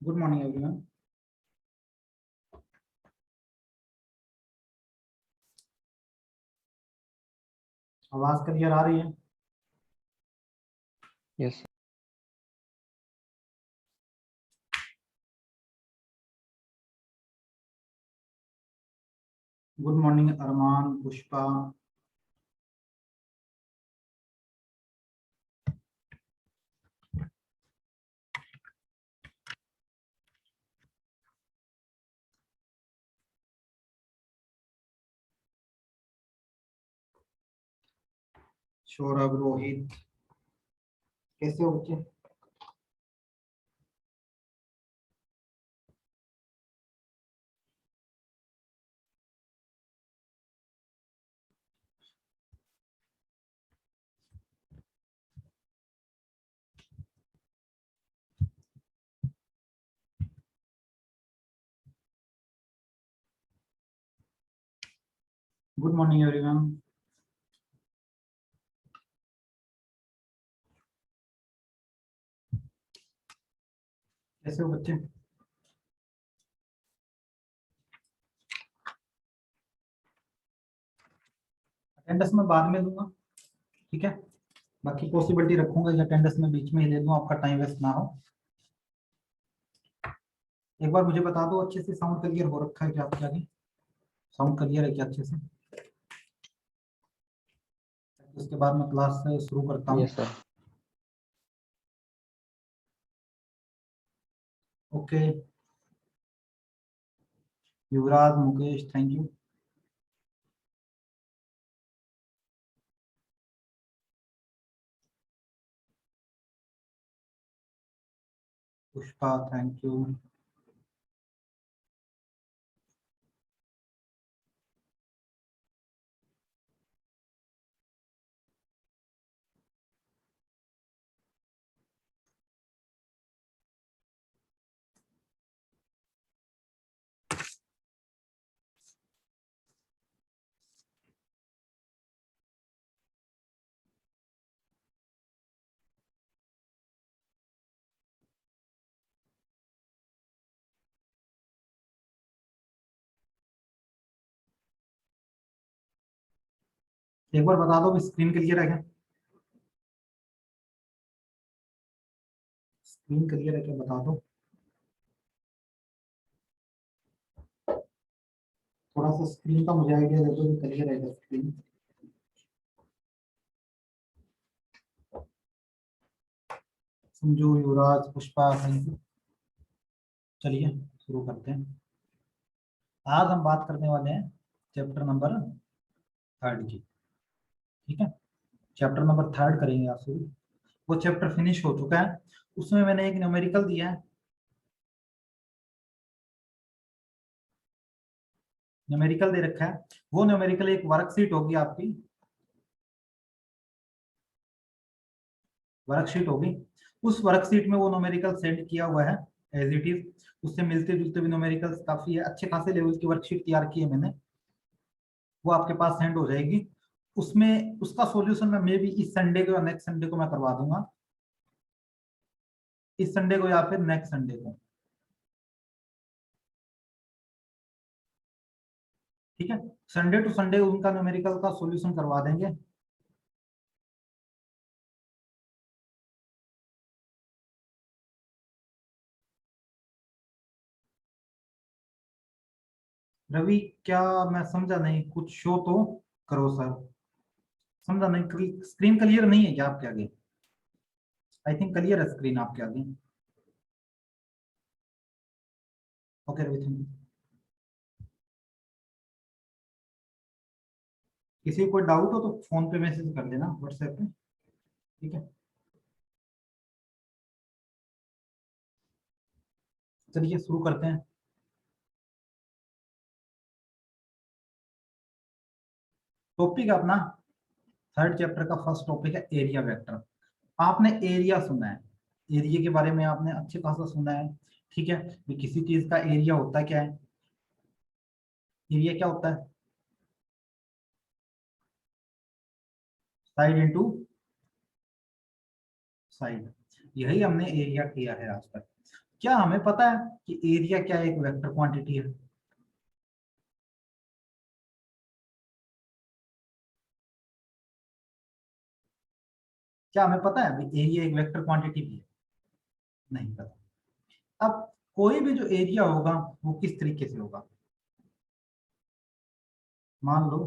Good morning everyone. आवाज clear आ रही है? यस। गुड मॉर्निंग अरमान, पुष्पा। सौरभ, रोहित, कैसे हो बच्चे? Good morning everyone. कैसे हो बच्चे? अटेंडेंस में बाद में दूंगा, ठीक है। बाकी पॉसिबिलिटी रखूंगा कि अटेंडेंस में बीच में ही ले दूं, आपका टाइम वेस्ट ना हो। एक बार मुझे बता दो, अच्छे से साउंड क्लियर हो रखा है क्या आपके आगे? साउंड क्लियर है क्या अच्छे से? उसके बाद मैं क्लास शुरू करता हूँ। Yes sir. Okay. Yuvraj, Mukesh, thank you. Pushpa, thank you. एक बार बता दो, स्क्रीन क्लियर है क्या? स्क्रीन क्लियर है क्या, बता दो। थोड़ा सा स्क्रीन का मुझे आइडिया दे दो कि क्लियर है क्या screen. Sanju, Yuvraj, Pushpa, thank you. चलिए शुरू करते हैं। आज हम बात करने वाले हैं चैप्टर नंबर 3 की, ठीक है। चैप्टर नंबर 3 करेंगे आप शुरू। वो चैप्टर फिनिश हो चुका है, उसमें मैंने एक न्यूमेरिकल दिया है। न्यूमेरिकल दे रखा है, वो न्यूमेरिकल एक वर्कशीट होगी आपकी, वर्कशीट होगी। उस वर्कशीट में वो न्यूमेरिकल सेंड किया हुआ है एज इट इज। उससे मिलते जुलते भी न्यूमेरिकल्स काफी है, अच्छे खासे लेवल की वर्कशीट तैयार की है मैंने। वो आपके पास सेंड हो जाएगी। उसमें उसका सॉल्यूशन मैं मे बी इस संडे को या नेक्स्ट संडे को मैं करवा दूंगा। इस संडे को या फिर नेक्स्ट संडे को, ठीक है। संडे टू संडे उनका न्यूमेरिकल का सॉल्यूशन करवा देंगे। रवि, क्या मैं समझा नहीं, कुछ शो तो करो सर। समझा नहीं, स्क्रीन क्लियर नहीं है क्या आपके आगे? आई थिंक क्लियर है स्क्रीन आपके आगे। Okay Ravi, thank you. किसी को कोई डाउट हो तो फोन पे मैसेज कर देना, व्हाट्सएप पे, ठीक है। चलिए शुरू करते हैं। टॉपिक अपना 3 चैप्टर का फर्स्ट टॉपिक है एरिया वेक्टर। आपने एरिया सुना है, एरिया के बारे में आपने अच्छे खासा सुना है, ठीक है। भी किसी चीज का एरिया होता क्या है? एरिया क्या होता है? साइड इंटू साइड, यही हमने एरिया किया है आज तक। क्या हमें पता है कि एरिया क्या एक वेक्टर क्वांटिटी है? क्या हमें पता है एरिया एक वेक्टर क्वांटिटी भी है? नहीं पता। अब कोई भी जो एरिया होगा वो किस तरीके से होगा? मान लो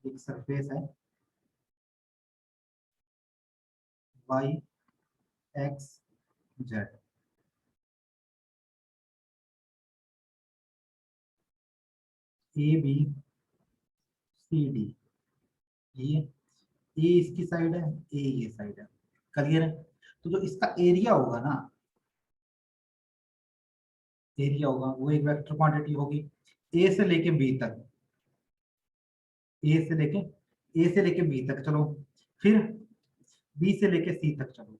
एक सरफेस है, Y X Z, A B C D, ये ए इसकी साइड है, ए ये साइड है, क्लियर है? तो जो इसका एरिया होगा ना, एरिया होगा वो एक वेक्टर क्वांटिटी होगी, ए से लेके बी तक, ए से लेके ए से लेके बी तक चलो, फिर बी से लेके सी तक चलो,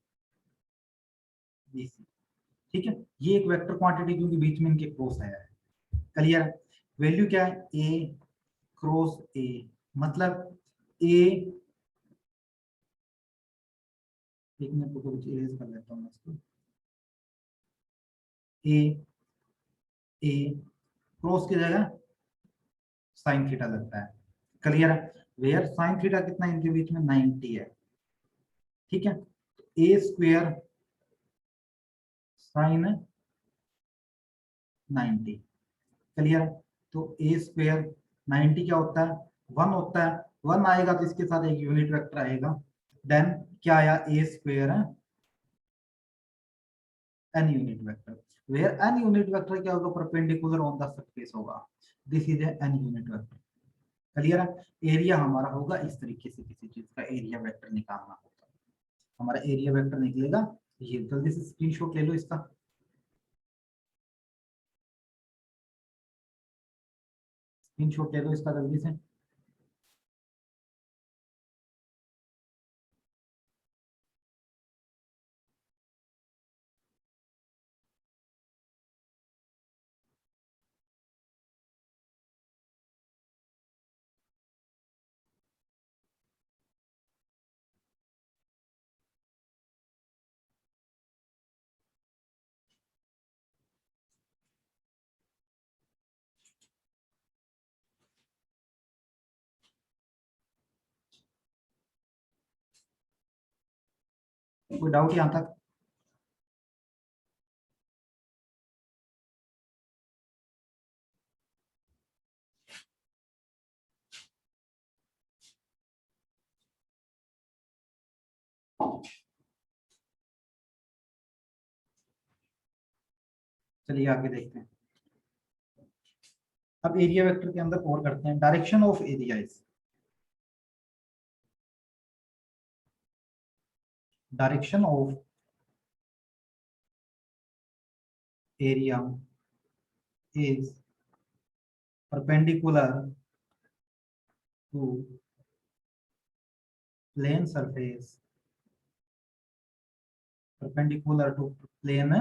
बी सी, ठीक है? ये एक वेक्टर क्वांटिटी क्योंकि बीच में इनके क्रॉस आया है, क्लियर है? वैल्यू क्या है? ए क्रॉस ए, मतलब ए, एक मिनट को कुछ इरेज कर लेता हूँ मैं इसको, ए, ए क्रॉस की जगह साइन थीटा लगता है, क्लियर है? वेयर साइन थीटा कितना है इनके बीच में? 90 है, ठीक है? ए स्क्वेयर साइन 90, क्लियर है? तो ए स्क्वेयर 90 क्या होता है? 1 होता है, 1 आएगा तो इसके साथ एक यूनिट वेक्टर आएगा, देन क्या आया? ए स्क्वेयर है an unit vector, where an unit vector क्या होगा? परपेंडिकुलर ऑन द सरफेस होगा, this is an unit vector, clear है? एरिया हमारा होगा इस तरीके से, किसी चीज का एरिया वेक्टर निकालना होगा, हमारा एरिया वेक्टर निकलेगा ये, जल्दी से स्क्रीनशॉट ले लो इसका, स्क्रीनशॉट ले लो इसका जल्दी से। कोई डाउट यहाँ तक? चलिए आगे देखते हैं। अब एरिया वेक्टर के अंदर और करते हैं, direction of area is, direction of area is perpendicular to plane surface, perpendicular to plane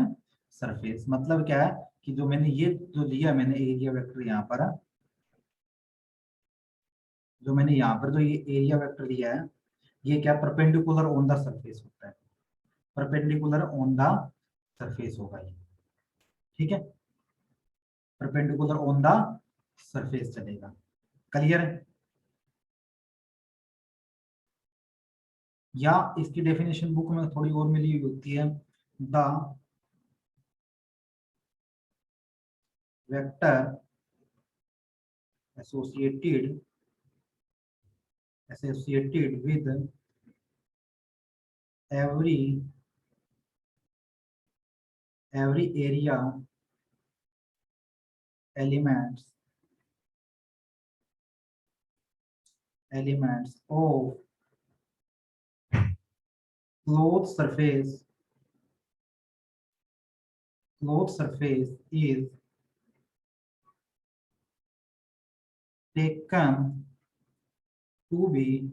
surface, मतलब क्या है कि जो मैंने ये जो लिया मैंने एरिया वेक्टर यहाँ पर, जो मैंने यहाँ पर जो ये एरिया वेक्टर लिया है, ये क्या परपेंडिकुलर ऑन द सरफेस होता है, परपेंडिकुलर ऑन द सरफेस होगा ये, ठीक है? परपेंडिकुलर ऑन द सरफेस चलेगा, क्लियर है? या इसकी डेफिनेशन बुक में थोड़ी और मिली हुई होती है, the vector associated with every area elements of cloth surface is taken to be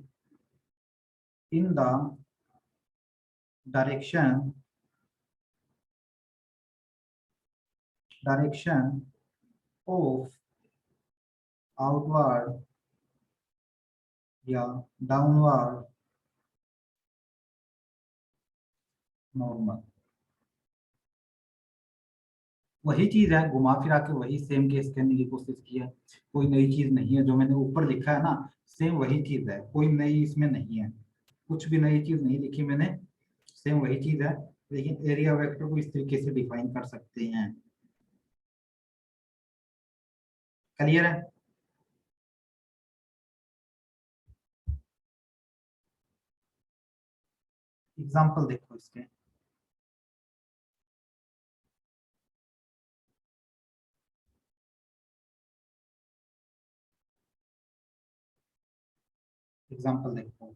in the direction of outward या downward normal, वही चीज है, घुमा फिरा के वही सेम केस कहने की कोशिश की है। कोई नई चीज नहीं है, जो मैंने ऊपर लिखा है ना, सेम वही चीज है, कोई नई इसमें नहीं है, कुछ भी नई चीज नहीं लिखी मैंने, सेम वही चीज है। लेकिन एरिया वेक्टर को इस तरीके से डिफाइन कर सकते हैं। क्लियर है? एग्जाम्पल देखो इसके। एग्जाम्पल देखो।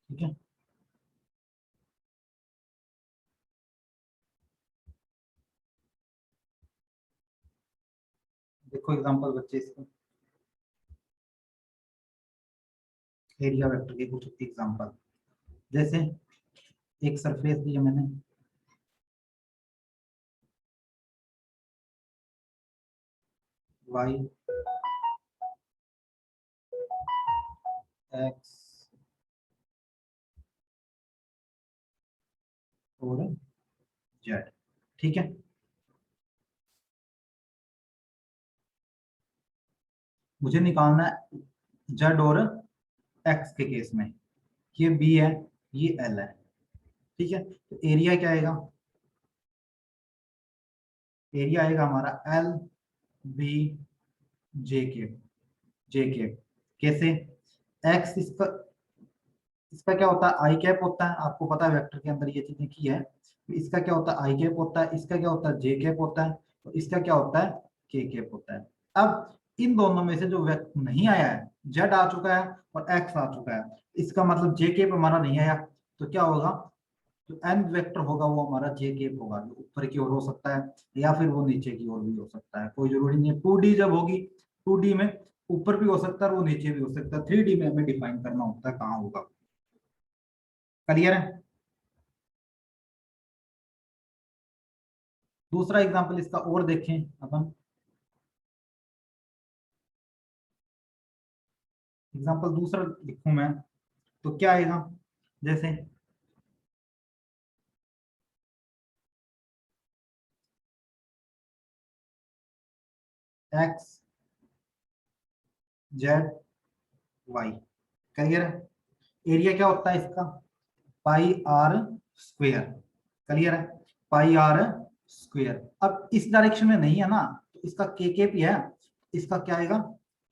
ठीक है, देखो एग्जाम्पल बच्चे इसको, एरिया वेक्टर के कुछ एग्जाम्पल। जैसे एक सरफेस दिया मैंने, वाई एक्स और जेड। ठीक है, मुझे निकालना है जेड और एक्स के केस में। ये बी है, ये एल है। ठीक है, तो एरिया क्या आएगा? एरिया आएगा हमारा एल बी जे के, जे के। कैसे? एक्स इसका, इसका क्या होता है? आई कैप होता है, आपको पता है वेक्टर के अंदर ये चीजें की है। तो इसका क्या होता है? आई कैप होता है। इसका क्या होता है? जे कैप होता है। तो इसका क्या होता है? के कैप होता है। अब इन दोनों में से जो वेक्टर नहीं आया है, जेड आ चुका है और एक्स आ चुका है, इसका मतलब जे कैप हमारा नहीं आया। तो क्या होगा? जो एन वेक्टर होगा वो हमारा जे केप होगा, जो ऊपर की ओर हो सकता है या फिर वो नीचे की ओर भी हो सकता है, कोई जरूरी नहीं है। 2D जब होगी, 2D में ऊपर भी हो सकता है और वो नीचे भी हो सकता है। 3D में हमें डिफाइन करना होता है कहाँ होगा। क्लियर है? दूसरा एग्जांपल इसका और देखें अपन। एग्जांपल दूसरा लिखूं मैं, तो क्या आएगा? जैसे एक्स जेड वाई। क्लियर है? एरिया क्या होता है इसका? पाई आर स्क्वेयर। क्लियर है? पाई आर स्क्वेयर। अब इस डायरेक्शन में नहीं है ना, तो इसका के केप ही है। इसका क्या आएगा?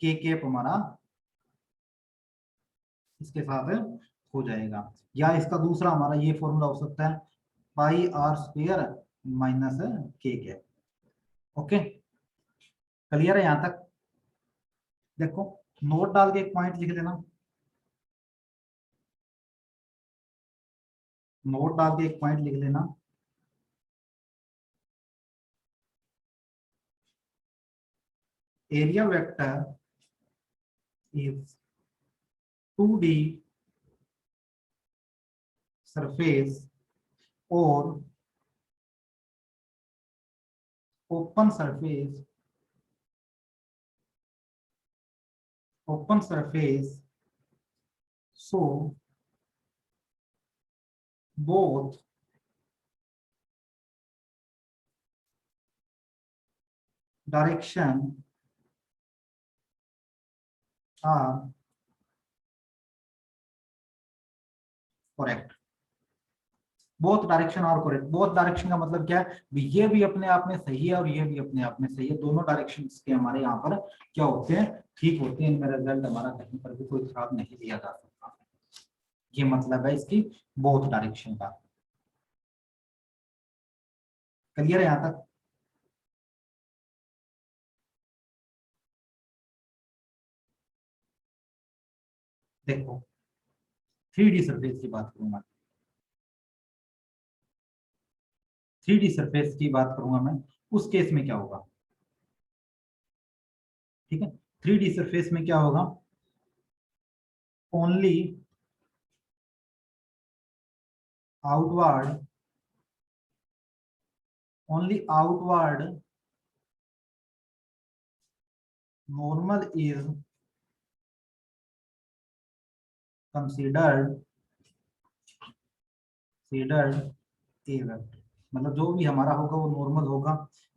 के केप हमारा इसके साथ हो जाएगा। या इसका दूसरा हमारा ये फॉर्मूला हो सकता है, पाई आर स्क्वेयर माइनस के केप। ओके, क्लियर है यहां तक? देखो, नोट डाल के एक पॉइंट लिख देना, नोट डाल के एक पॉइंट लिख लेना। Area vector is 2D surface और open surface, open surface, so both direction are correct। Both direction are correct. Both direction का मतलब क्या है? ये भी अपने आप में सही है और ये भी अपने आप में सही है, दोनों डायरेक्शन के हमारे यहाँ पर क्या होते हैं? ठीक होते हैं। इनमें रिजल्ट हमारा कहीं पर भी कोई खराब नहीं लिया जा सकता। ये मतलब है इसकी बोथ डायरेक्शन का। क्लियर है यहाँ तक? देखो, 3D सरफेस की बात करूंगा, 3D सरफेस की बात करूंगा मैं। उस केस में क्या होगा? ठीक है, 3D सरफेस में क्या होगा? Only outward, only outward normal is considered considered A vector, मतलब जो भी हमारा होगा वो नॉर्मल होगा।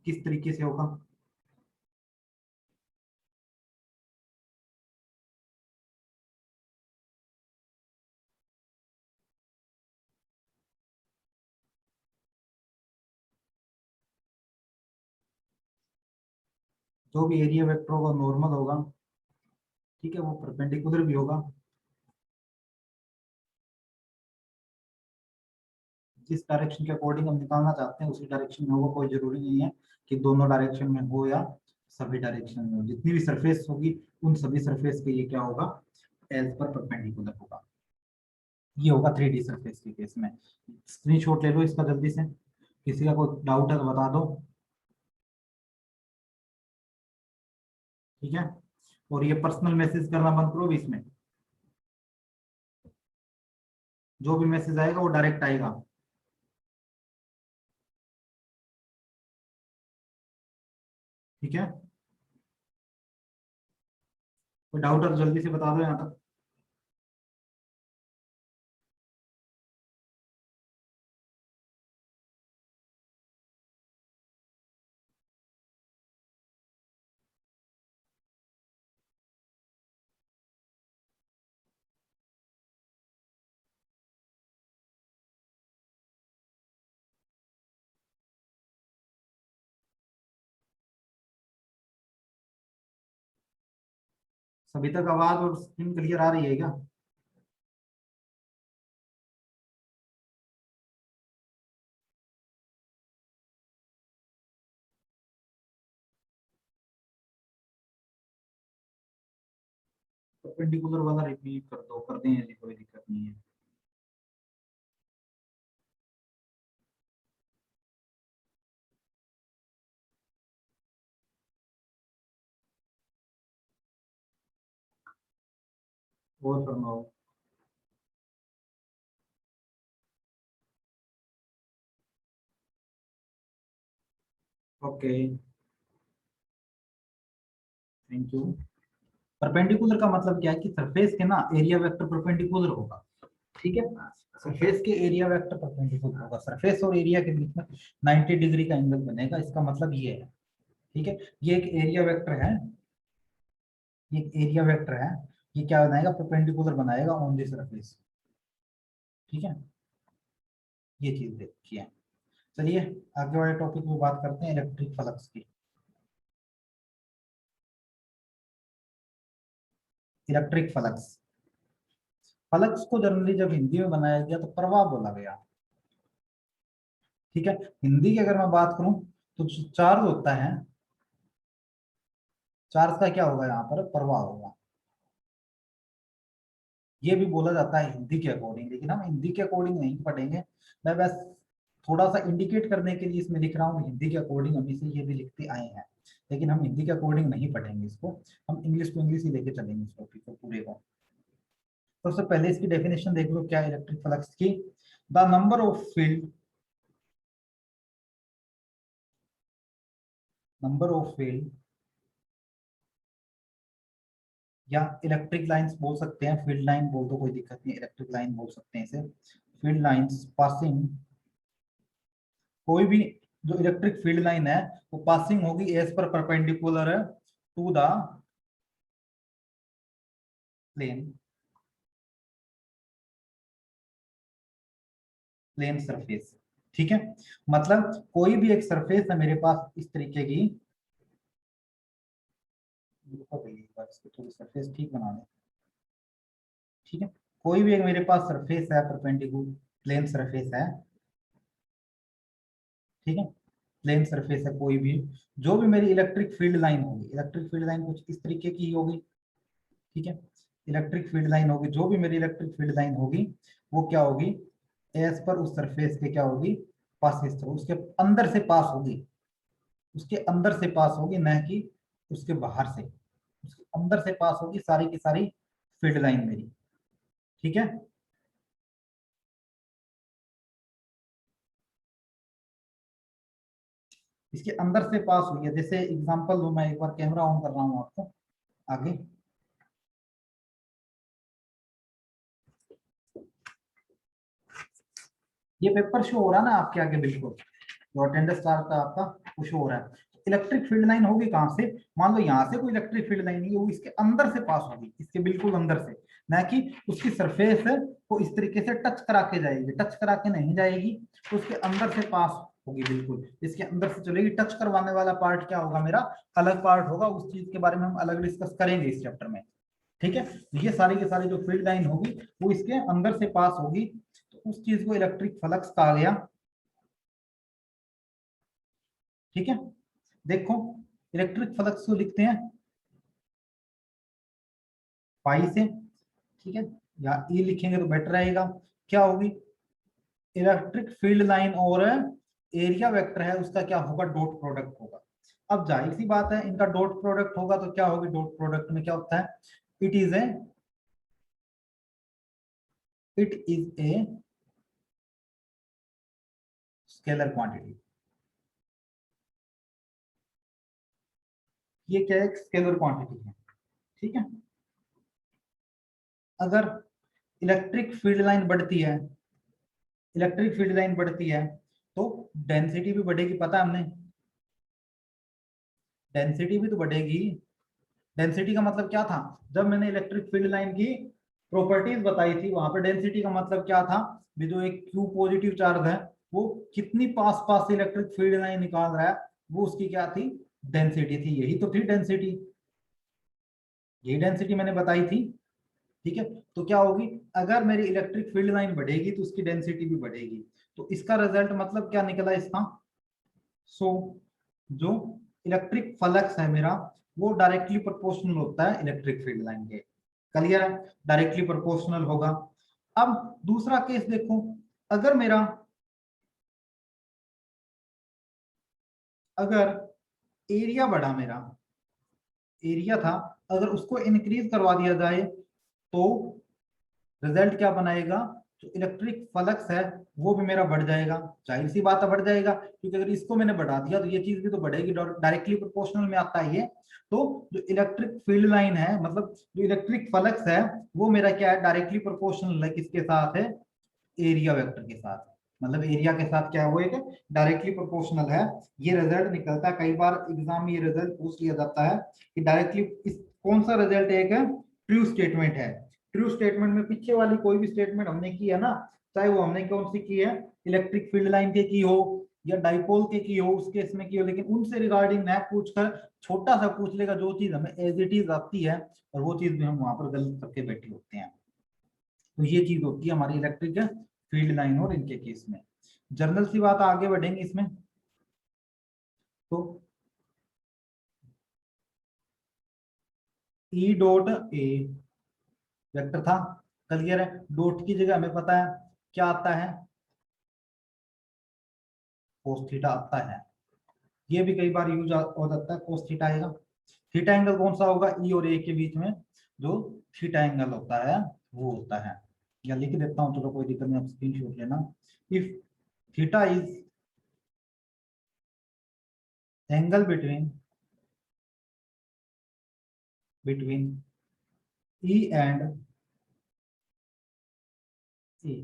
किस तरीके से होगा? जो भी एरिया वेक्टर होगा नॉर्मल होगा, ठीक है, वो परपेंडिकुलर भी होगा। जिस डायरेक्शन के अकॉर्डिंग हम निकालना चाहते हैं उसी डायरेक्शन में होगा, कोई जरूरी नहीं है कि दोनों डायरेक्शन में हो या सभी डायरेक्शन में हो। जितनी भी सरफेस होगी उन सभी सरफेस पे ये क्या होगा, एज पर परपेंडिकुलर होगा। ये होगा 3D सरफेस के केस में। स्क्रीनशॉट ले लो इसका जल्दी से, किसी का कोई डाउट है तो बता दो, ठीक है। और ये पर्सनल मैसेज करना बंद करो बीच में, जो भी मैसेज आएगा वो डायरेक्ट आएगा। ठीक है, कोई डाउट है तो जल्दी से बता दो यहाँ तक। सभी तक आवाज और स्क्रीन क्लियर आ रही है क्या? परपेंडिकुलर वाला रिपीट कर दो, कर दें, यदि कोई दिक्कत नहीं है। और फरमाओ। Okay, thank you. परपेंडिकुलर का मतलब क्या है कि सरफेस के ना एरिया वेक्टर परपेंडिकुलर होगा, ठीक है। सरफेस के एरिया वेक्टर परपेंडिकुलर होगा, सरफेस और एरिया के बीच में 90 डिग्री का एंगल बनेगा, इसका मतलब ये है, ठीक है। ये एक एरिया वेक्टर है, ये एक एरिया वेक्टर है, ये क्या बनाएगा, परपेंडिकुलर बनाएगा ऑन दी सरफेस, ठीक है। ये चीज देखिए। चलिए आगे वाले टॉपिक में बात करते हैं, इलेक्ट्रिक फ्लक्स की। इलेक्ट्रिक फ्लक्स, फ्लक्स को जनरली जब हिंदी में बनाया गया तो प्रवाह बोला गया, ठीक है। हिंदी की अगर मैं बात करूं तो चार्ज होता है, चार्ज का क्या होगा यहाँ पर, प्रवाह होगा। ये भी बोला जाता है हिंदी के अकॉर्डिंग, लेकिन हम हिंदी के अकॉर्डिंग नहीं पढ़ेंगे। मैं बस थोड़ा सा इंडिकेट करने के लिए इसमें लिख रहा हूँ, हिंदी के अकॉर्डिंग हम इसे ये भी लिखते आए हैं, लेकिन हम हिंदी के अकॉर्डिंग नहीं पढ़ेंगे इसको, हम इंग्लिश टू इंग्लिश ही लेके चलेंगे इस टॉपिक को पूरे को। तो सबसे पहले इसकी डेफिनेशन देख लो क्या है इलेक्ट्रिक फ्लक्स की। The number of field, number of field या इलेक्ट्रिक लाइंस बोल सकते हैं, फील्ड लाइन बोल दो कोई दिक्कत नहीं, इलेक्ट्रिक लाइन बोल सकते हैं इसे। फील्ड लाइंस पासिंग, कोई भी जो इलेक्ट्रिक फील्ड लाइन है वो पासिंग होगी एज पर perpendicular to the plane, plane surface, ठीक है। मतलब कोई भी एक सरफेस है मेरे पास इस तरीके की, थोड़ी सरफेस ठीक बना दें, ठीक है। कोई भी एक मेरे पास सरफेस है परपेंडिकुलर, प्लेन सरफेस है, ठीक है। प्लेन सरफेस है कोई भी, जो भी मेरी इलेक्ट्रिक फील्ड लाइन होगी, इलेक्ट्रिक फील्ड लाइन कुछ इस तरीके की होगी, ठीक है। इलेक्ट्रिक फील्ड लाइन होगी, जो भी मेरी इलेक्ट्रिक फील्ड लाइन होगी वो क्या होगी, एज पर उस सरफेस के क्या होगी, पास उसके अंदर से पास होगी, उसके अंदर से पास होगी, न कि उसके बाहर से, उसके अंदर से पास होगी सारी की सारी फील्ड लाइन मेरी, ठीक है। इसके अंदर से पास हुई है, जैसे एग्जांपल दो, मैं एक बार कैमरा ऑन कर रहा हूँ आपको आगे। ये पेपर शो हो रहा है ना आपके आगे, बिल्कुल जो अटेंडेंस चार्ट का आपका वो शो हो रहा है। इलेक्ट्रिक फील्ड लाइन होगी कहाँ से, मान लो यहाँ से कोई इलेक्ट्रिक फील्ड लाइन नहीं है, वो इसके अंदर से पास होगी, इसके बिल्कुल अंदर से, ना कि उसकी सरफेस को इस तरीके से टच करा के जाएगी, टच करा के नहीं जाएगी, तो उसके अंदर से पास होगी, बिल्कुल इसके अंदर से चलेगी। टच करवाने वाला पार्ट क्या होगा मेरा, अलग पार्ट होगा, उस चीज के बारे में हम अलग डिस्कस करेंगे इस चैप्टर में, ठीक है। तो ये सारी की सारी जो फील्ड लाइन होगी वो इसके अंदर से पास होगी, तो उस चीज को इलेक्ट्रिक फ्लक्स कहा गया, ठीक है। देखो इलेक्ट्रिक फ्लक्स को लिखते हैं पाई से, ठीक है, या ई लिखेंगे तो बेटर रहेगा। क्या होगी, इलेक्ट्रिक फील्ड लाइन और एरिया वेक्टर है उसका क्या होगा, डॉट प्रोडक्ट होगा। अब जाहिर सी बात है इनका डॉट प्रोडक्ट होगा तो क्या होगी, डॉट प्रोडक्ट में क्या होता है, it is a scalar quantity. ये क्या है, एक स्केलर क्वांटिटी है, ठीक है। अगर इलेक्ट्रिक फील्ड लाइन बढ़ती है, इलेक्ट्रिक फील्ड लाइन बढ़ती है तो डेंसिटी भी बढ़ेगी, पता है हमने, डेंसिटी भी तो बढ़ेगी। डेंसिटी का मतलब क्या था, जब मैंने इलेक्ट्रिक फील्ड लाइन की प्रॉपर्टीज बताई थी वहां पर डेंसिटी का मतलब क्या था, भी जो एक क्यू पॉजिटिव चार्ज है वो कितनी पास पास से इलेक्ट्रिक फील्ड लाइन निकाल रहा है, वो उसकी क्या थी, डेंसिटी थी, यही तो थी डेंसिटी, यही डेंसिटी मैंने बताई थी, ठीक है। तो क्या होगी, अगर मेरी इलेक्ट्रिक फील्ड लाइन बढ़ेगी तो उसकी डेंसिटी भी बढ़ेगी, तो इसका रिजल्ट मतलब क्या निकला इसका, सो जो इलेक्ट्रिक फ्लक्स है मेरा वो डायरेक्टली प्रोपोर्शनल होता है इलेक्ट्रिक फील्ड लाइन के, क्लियर है, डायरेक्टली प्रोपोर्शनल होगा। अब दूसरा केस देखो, अगर मेरा, अगर एरिया बढ़ा, मेरा एरिया था, अगर उसको इंक्रीज करवा दिया जाए तो रिजल्ट क्या बनाएगा, जो इलेक्ट्रिक फ्लक्स है वो भी मेरा बढ़ जाएगा, जाहिर सी बात है बढ़ जाएगा, क्योंकि अगर इसको मैंने बढ़ा दिया तो ये चीज भी तो बढ़ेगी, डायरेक्टली प्रोपोर्शनल में आता है ये। तो जो इलेक्ट्रिक फील्ड लाइन है, मतलब जो इलेक्ट्रिक फ्लक्स है वो मेरा क्या है, डायरेक्टली प्रोपोर्शनल है, किसके साथ है, एरिया वेक्टर के साथ, मतलब एरिया के साथ क्या है वो एक डायरेक्टली प्रोपोर्शनल है। ये रिजल्ट निकलता है, कई बार एग्जाम में ये रिजल्ट पूछ लिया जाता है कि डायरेक्टली इस कौन सा रिजल्ट एक ट्रू स्टेटमेंट है। ट्रू स्टेटमेंट में पीछे वाली कोई भी स्टेटमेंट हमने की है ना, चाहे वो हमने कौन सी की है, इलेक्ट्रिक फील्ड लाइन के की हो या डाइपोल के की हो, उस केस में की हो, लेकिन उनसे रिगार्डिंग न पूछकर छोटा सा पूछ लेगा, जो चीज हमें एज इट इज आती है और वो चीज भी हम वहां पर गलत करके बैठे होते हैं। तो ये चीज होती है हमारी इलेक्ट्रिक फील्ड लाइन और इनके केस में। जर्नल सी बात आगे बढ़ेंगे इसमें, तो ई डॉट ए वेक्टर था, क्लियर है, डॉट की जगह हमें पता है क्या आता है, कोस थीटा आता है, ये भी कई बार यूज हो जाता है, कोस थीटा आएगा। थीटा एंगल कौन सा होगा, ई और ए के बीच में जो थीटा एंगल होता है वो होता है, या लिख देता हूँ, चलो कोई दिक्कत नहीं, आप स्क्रीन शॉट लेना। If theta is angle between E and A,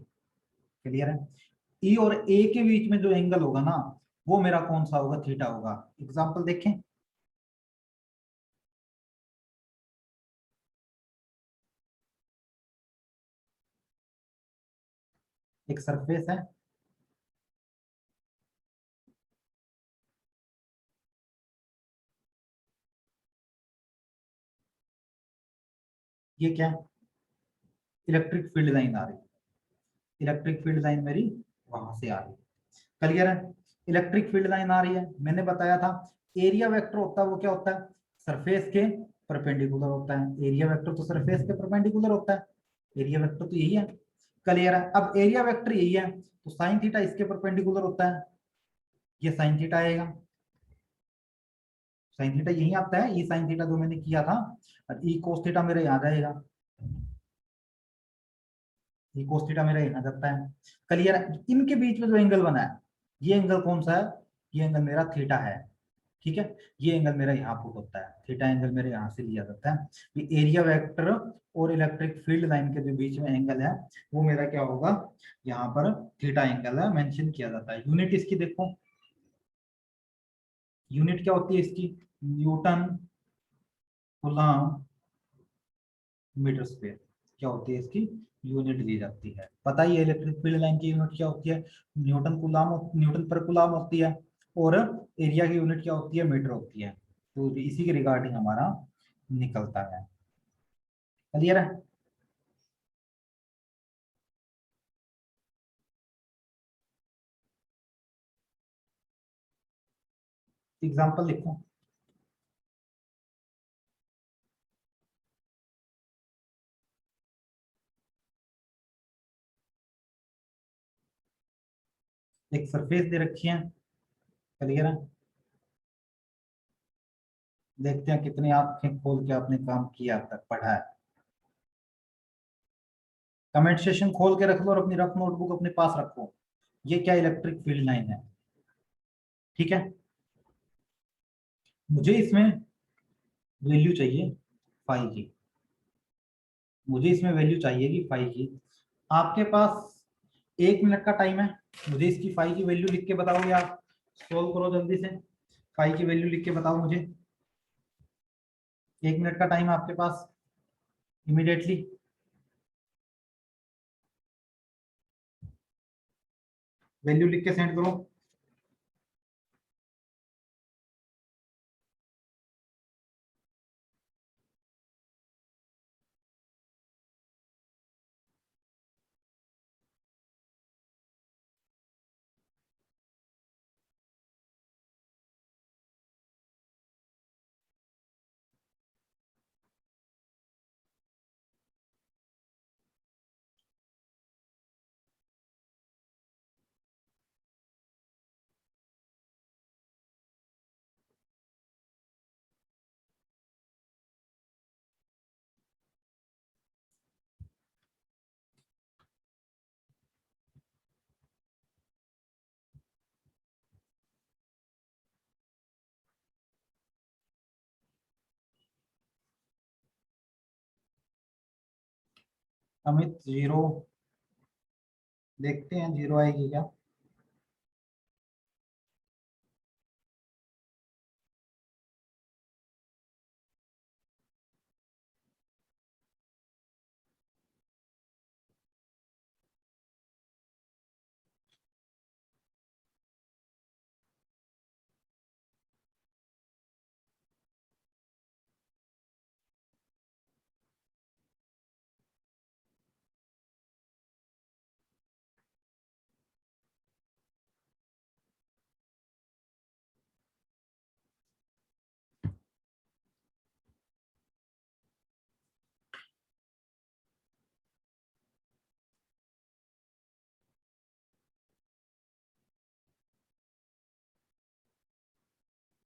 clear है, ई और ए के बीच में जो एंगल होगा ना वो मेरा कौन सा होगा, थीटा होगा। एग्जांपल देखें, एक सरफेस है, ये क्या है, इलेक्ट्रिक फील्ड लाइन आ रही है, इलेक्ट्रिक फील्ड लाइन मेरी वहां से आ रही है, क्लियर है। इलेक्ट्रिक फील्ड लाइन आ रही है, मैंने बताया था एरिया वेक्टर होता है वो क्या होता है, सरफेस के परपेंडिकुलर होता है, एरिया वेक्टर तो सरफेस के परपेंडिकुलर होता है, एरिया वेक्टर तो यही है, क्लियर है। अब एरिया वेक्टर यही है तो साइन थीटा इसके परपेंडिकुलर होता है, ये साइन थीटा आएगा, साइन थीटा यही आता है, ई साइन थीटा जो मैंने किया था, और ई कोस थीटा मेरे यहाँ जाएगा, ई कोस थीटा मेरा यहाँ जाता है, क्लियर है। इनके बीच में जो एंगल बना है, ये एंगल कौन सा है, ये एंगल मेरा थीटा है, ठीक है। ये एंगल मेरा यहाँ पुट होता है, थीटा एंगल मेरे यहाँ से लिया जाता है। ये एरिया वेक्टर और इलेक्ट्रिक फील्ड लाइन के जो बीच में एंगल है वो मेरा क्या होगा, यहाँ पर थीटा एंगल है, मेंशन किया जाता है। यूनिट इसकी देखो, यूनिट क्या होती है इसकी, न्यूटन कूलम मीटर स्क्वायर क्या होती है इसकी, यूनिट दी जाती है। पता ही है इलेक्ट्रिक फील्ड लाइन की यूनिट क्या होती है, न्यूटन कूलम, न्यूटन पर कूलम होती है। और एरिया की यूनिट क्या होती है, मीटर होती है। तो इसी के रिगार्डिंग हमारा निकलता है। क्लियर है। एग्जाम्पल लिखो। एक सरफेस दे रखी है, क्लियर है। देखते हैं कितने आंखें खोल के आपने काम किया तक पढ़ा है। कमेंट सेशन खोल के रख लो और अपनी रफ नोटबुक अपने पास रखो। ये क्या इलेक्ट्रिक फील्ड लाइन है, ठीक है। मुझे इसमें वैल्यू चाहिए फाई की, मुझे इसमें वैल्यू चाहिए कि फाई की। आपके पास 1 मिनट का टाइम है, मुझे इसकी फाई की वैल्यू लिख के बताओगे आप। सोल्व करो जल्दी से, फाई की वैल्यू लिख के बताओ मुझे। 1 मिनट का टाइम आपके पास, इमीडिएटली। वैल्यू लिख के सेंड करो। अमित जीरो, देखते हैं जीरो आएगी क्या।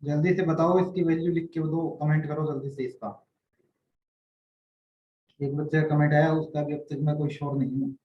जल्दी से बताओ, इसकी वैल्यू लिख के दो, कमेंट करो जल्दी से इसका। एक बच्चे का कमेंट आया, उसका भी अब तक मैं कोई श्योर नहीं हूँ।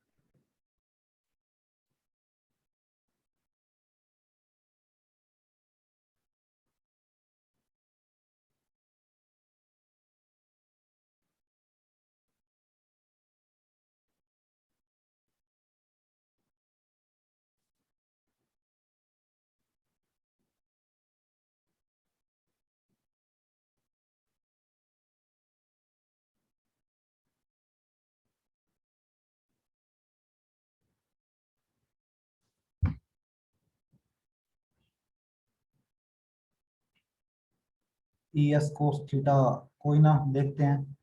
ई एस कोस थीटा, कोई ना, देखते हैं।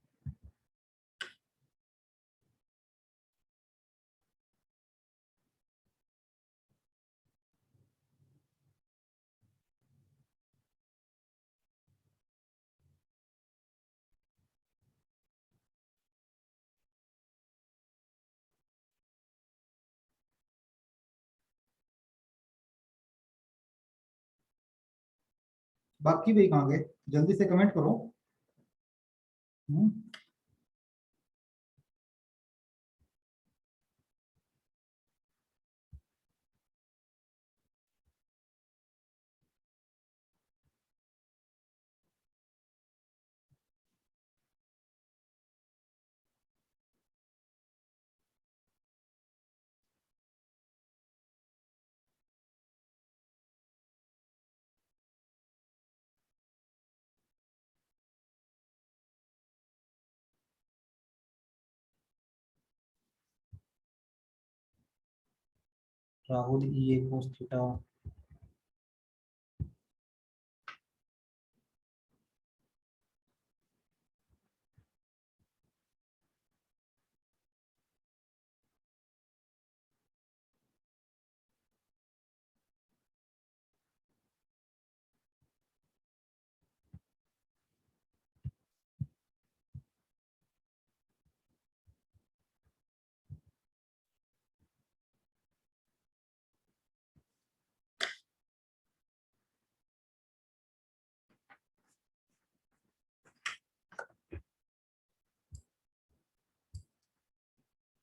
बाकी भी कहाँ गए, जल्दी से कमेंट करो। हम्म, राहुल ई ए कोस थीटा।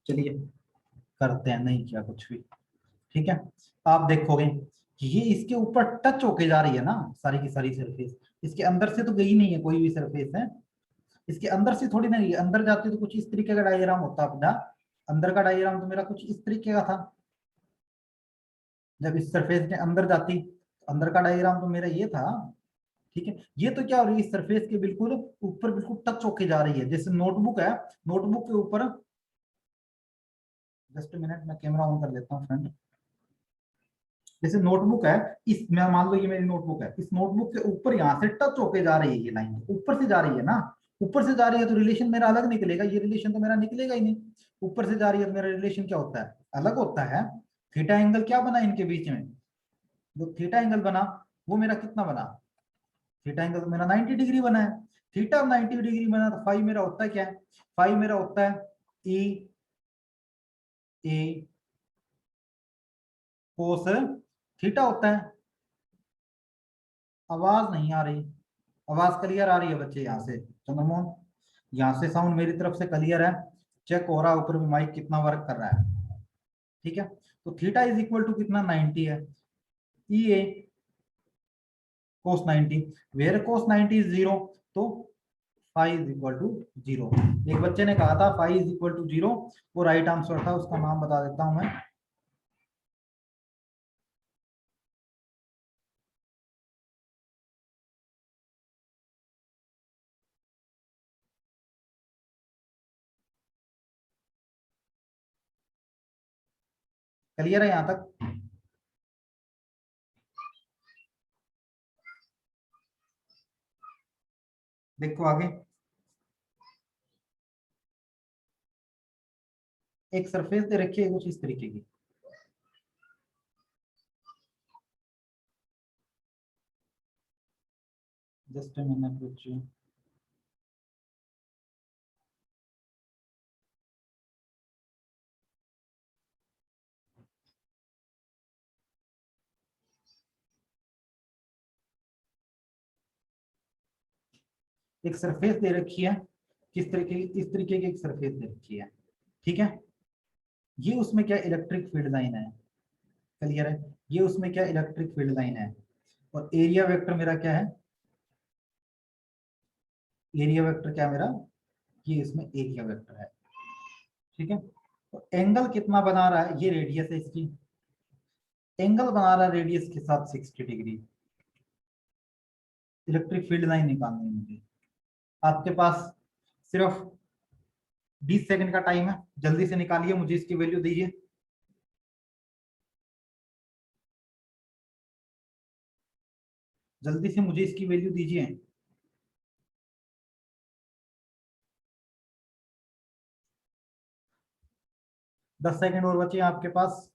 चलिए करते हैं, नहीं किया कुछ भी। ठीक है, आप देखोगे कि ये इसके ऊपर टच होके जा रही है ना सारी की सारी सरफेस, इसके अंदर से तो गई नहीं है कोई भी सरफेस है, इसके अंदर से थोड़ी ना गई, अंदर जाती तो कुछ इस तरीके का डायग्राम होता अपना। अंदर का डायग्राम तो मेरा कुछ इस तरीके का था, जब इस सरफेस के अंदर जाती, अंदर का डायग्राम तो मेरा ये था। ठीक है, ये तो क्या हो रही है, इस सरफेस के बिल्कुल ऊपर बिल्कुल टच होके जा रही है, जैसे नोटबुक है, नोटबुक के ऊपर, जस्ट मिनट मैं कैमरा ऑन कर लेता हूँ फ्रेंड। जैसे नोटबुक है, इस मैं मान लो ये मेरी नोटबुक है, इस नोटबुक के ऊपर यहाँ से टच होके जा रही है, ये लाइन ऊपर से जा रही है ना, ऊपर से जा रही है तो रिलेशन मेरा अलग निकलेगा, ये रिलेशन तो मेरा निकलेगा ही नहीं। ऊपर से जा रही है तो मेरा रिलेशन क्या होता है, अलग होता है। थीटा एंगल क्या बना इनके बीच में, जो थीटा एंगल बना वो मेरा कितना बना, थीटा एंगल तो मेरा 90 डिग्री बना है। थीटा 90 डिग्री बना तो फाई मेरा होता है क्या है, फाई मेरा होता है ई ए कोस थीटा होता है। आवाज नहीं आ रही, आवाज क्लियर आ रही है बच्चे यहाँ से, चंद्रमोहन यहाँ से साउंड मेरी तरफ से क्लियर है, चेक हो रहा है ऊपर भी माइक कितना वर्क कर रहा है। ठीक है, तो थीटा इज इक्वल टू कितना 90 है, ई A cos 90, where cos 90 is 0, तो फाई इज इक्वल टू 0। एक बच्चे ने कहा था फाई इज इक्वल टू 0, वो राइट आंसर था, उसका नाम बता देता हूं मैं। क्लियर है यहाँ तक, देखो आगे, एक सरफेस दे रखी है कुछ इस तरीके की, जस्ट मैंने कुछ एक सरफेस दे रखी है, किस तरीके की, इस तरीके की एक सरफेस दे रखी है। ठीक है, ये उसमें क्या इलेक्ट्रिक फील्ड लाइन है, क्लियर है, ये उसमें क्या इलेक्ट्रिक फील्ड लाइन है, और एरिया वेक्टर मेरा क्या है, एरिया वेक्टर क्या मेरा, ये इसमें एरिया वेक्टर है। ठीक है, तो एंगल कितना बना रहा है, ये रेडियस है इसकी, एंगल बना रहा है रेडियस के साथ 60 डिग्री। इलेक्ट्रिक फील्ड लाइन निकालनी है मुझे, आपके पास सिर्फ 20 सेकंड का टाइम है, जल्दी से निकालिए, मुझे इसकी वैल्यू दीजिए। जल्दी से मुझे इसकी वैल्यू दीजिए। 10 सेकंड और बचे हैं आपके पास।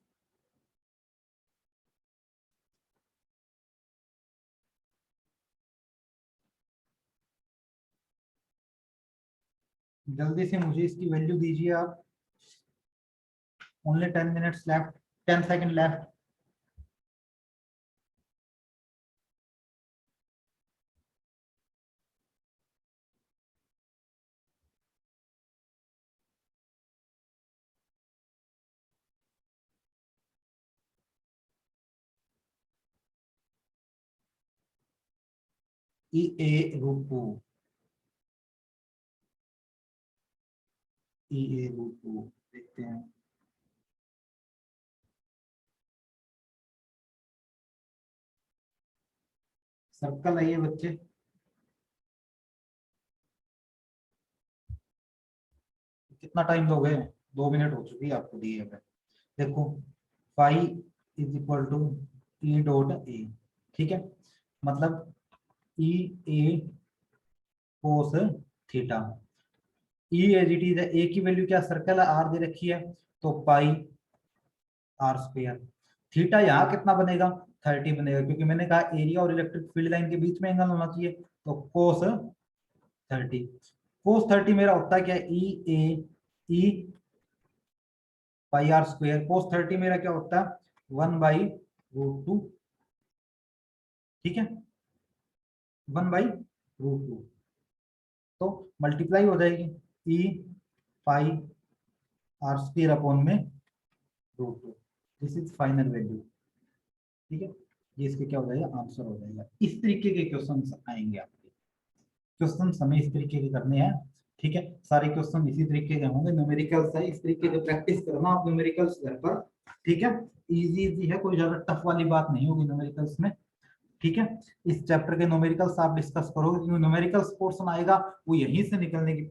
जल्दी से मुझे इसकी वैल्यू दीजिए आप, only 10 minutes left, 10 second left. E A root two, E A root two देखते हैं। सर्कल है ये बच्चे, कितना टाइम दोगे, 2 मिनट हो चुकी है आपको दिए हुए। देखो phi is equal to E dot A, ठीक है, मतलब E A cos theta. E as it is है, ए की वैल्यू क्या सर्कल है आर दे रखी है, तो पाई आर स्क्वायर। थीटा यहाँ कितना बनेगा, 30 बनेगा, क्योंकि मैंने कहा एरिया और इलेक्ट्रिक फील्ड लाइन के बीच में एंगल होना चाहिए, तो कोस 30। कोस 30 मेरा होता है क्या, ई ए ई पाई आर स्क्वायर। कोस 30 मेरा क्या होता है, 1/√2, ठीक है, 1/√2, तो मल्टीप्लाई हो जाएगी ई पाई आर स्क्वायर अपॉन में √2। दिस इज फाइनल वैल्यू, ठीक है, ये इसके क्या हो जाएगा, आंसर हो जाएगा। इस तरीके के क्वेश्चन आएंगे आपके, क्वेश्चन हमें इस तरीके के करने हैं, ठीक है, सारे क्वेश्चन इसी तरीके के होंगे, न्यूमेरिकल्स है, इस तरीके के प्रैक्टिस करना आप न्यूमेरिकल्स घर पर, ठीक है, इजी इजी है, कोई ज्यादा टफ वाली बात नहीं होगी न्यूमेरिकल्स में, ठीक है। इस चैप्टर के न्यूमेरिकल्स आप डिस्कस करोगे, क्योंकि न्यूमेरिकल्स पोर्शन आएगा वो यहीं से निकलने की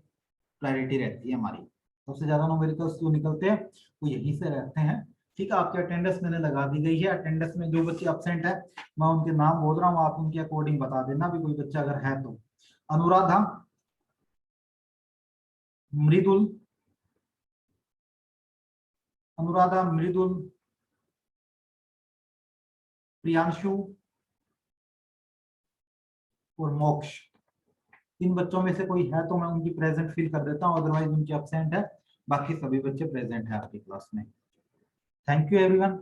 प्रायोरिटी रहती है हमारी, सबसे ज्यादा न्यूमेरिकल्स जो निकलते हैं वो यहीं से रहते हैं, ठीक है। आपकी अटेंडेंस मैंने लगा दी गई है, अटेंडेंस में जो बच्चे एब्सेंट है मैं उनके नाम बोल रहा हूँ, आप उनके अकॉर्डिंग बता देना भी, कोई बच्चा अगर है तो। अनुराधा, मृदुल, अनुराधा, मृदुल, प्रियांशु और मोक्ष, इन बच्चों में से कोई है तो मैं उनकी प्रेजेंट फील कर देता हूँ, अदरवाइज उनकी एब्सेंट है, बाकी सभी बच्चे प्रेजेंट है आपकी क्लास में। Thank you everyone.